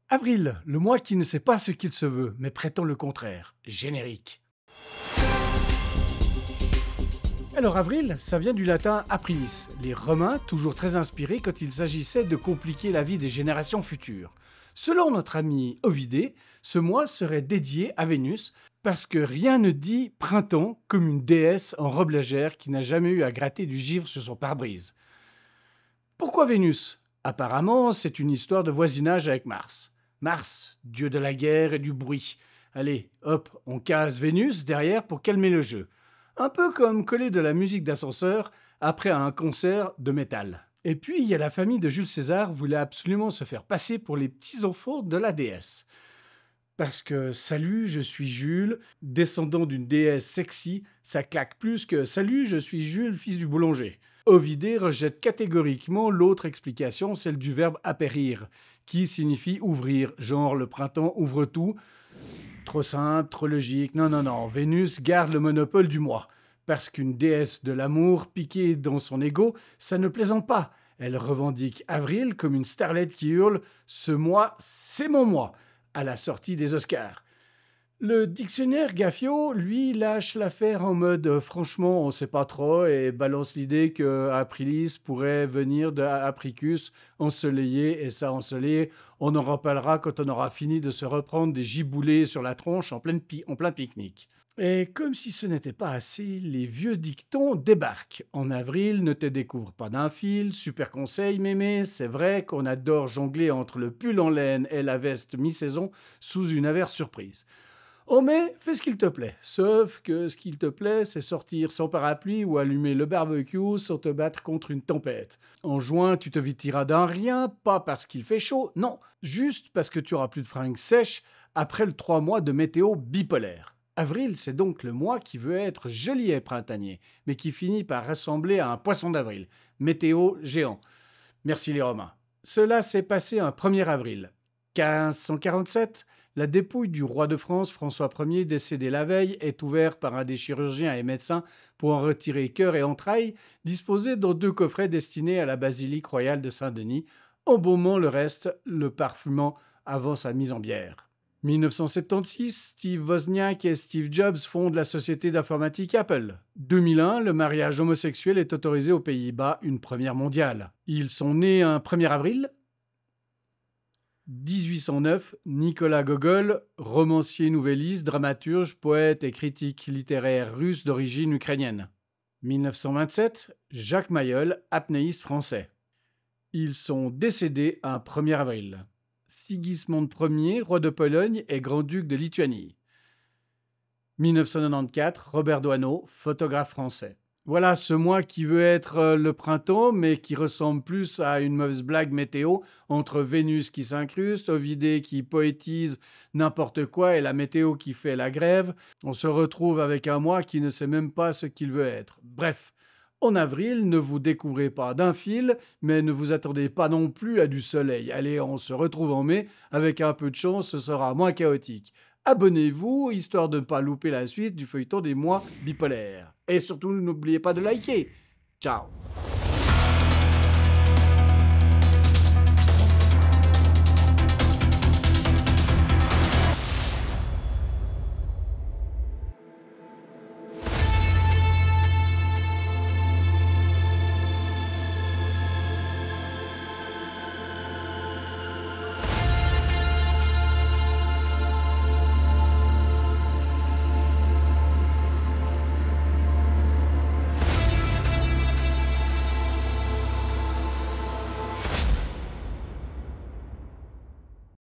Avril, le mois qui ne sait pas ce qu'il se veut, mais prétend le contraire. Générique. Alors avril, ça vient du latin aprilis, les Romains toujours très inspirés quand il s'agissait de compliquer la vie des générations futures. Selon notre ami Ovidée, ce mois serait dédié à Vénus parce que rien ne dit printemps comme une déesse en robe légère qui n'a jamais eu à gratter du givre sur son pare-brise. Pourquoi Vénus? Apparemment, c'est une histoire de voisinage avec Mars. Mars, dieu de la guerre et du bruit. Allez, hop, on case Vénus derrière pour calmer le jeu. Un peu comme coller de la musique d'ascenseur après un concert de métal. Et puis, il y a la famille de Jules César voulait absolument se faire passer pour les petits-enfants de la déesse. Parce que salut, je suis Jules, descendant d'une déesse sexy, ça claque plus que salut, je suis Jules, fils du boulanger. Ovidée rejette catégoriquement l'autre explication, celle du verbe apérir, qui signifie ouvrir, genre le printemps ouvre tout. Trop simple, trop logique. Non, non, non. Vénus garde le monopole du moi. Parce qu'une déesse de l'amour piquée dans son ego, ça ne plaisante pas. Elle revendique Avril comme une starlette qui hurle « Ce moi, c'est mon moi » à la sortie des Oscars. Le dictionnaire Gaffio, lui, lâche l'affaire en mode franchement, on sait pas trop et balance l'idée que Aprilis pourrait venir de Apricus, ensoleillé, et ça ensoleillé, on en reparlera quand on aura fini de se reprendre des giboulées sur la tronche en plein pique-nique. Et comme si ce n'était pas assez, les vieux dictons débarquent. En avril, ne te découvre pas d'un fil, super conseil mémé, c'est vrai qu'on adore jongler entre le pull en laine et la veste mi-saison sous une averse surprise. En mai, fais ce qu'il te plaît. Sauf que ce qu'il te plaît, c'est sortir sans parapluie ou allumer le barbecue sans te battre contre une tempête. En juin, tu te vêtiras d'un rien, pas parce qu'il fait chaud, non, juste parce que tu auras plus de fringues sèches après le 3 mois de météo bipolaire. Avril, c'est donc le mois qui veut être joli et printanier, mais qui finit par ressembler à un poisson d'avril. Météo géant. Merci les Romains. Cela s'est passé un 1er avril. 1547, la dépouille du roi de France, François Ier, décédé la veille, est ouverte par un des chirurgiens et médecins pour en retirer cœur et entrailles, disposés dans 2 coffrets destinés à la basilique royale de Saint-Denis, embaumant le reste, le parfumant avant sa mise en bière. 1976, Steve Wozniak et Steve Jobs fondent la société d'informatique Apple. 2001, le mariage homosexuel est autorisé aux Pays-Bas, une première mondiale. Ils sont nés un 1er avril 1809, Nicolas Gogol, romancier nouvelliste, dramaturge, poète et critique littéraire russe d'origine ukrainienne. 1927, Jacques Mayol, apnéiste français. Ils sont décédés un 1er avril. Sigismond Ier, roi de Pologne et grand-duc de Lituanie. 1994, Robert Doisneau, photographe français. Voilà ce mois qui veut être le printemps, mais qui ressemble plus à une mauvaise blague météo entre Vénus qui s'incruste, Ovidée qui poétise n'importe quoi et la météo qui fait la grève. On se retrouve avec un mois qui ne sait même pas ce qu'il veut être. Bref, en avril, ne vous découvrez pas d'un fil, mais ne vous attendez pas non plus à du soleil. Allez, on se retrouve en mai. Avec un peu de chance, ce sera moins chaotique. Abonnez-vous, histoire de ne pas louper la suite du feuilleton des mois bipolaires. Et surtout, n'oubliez pas de liker. Ciao!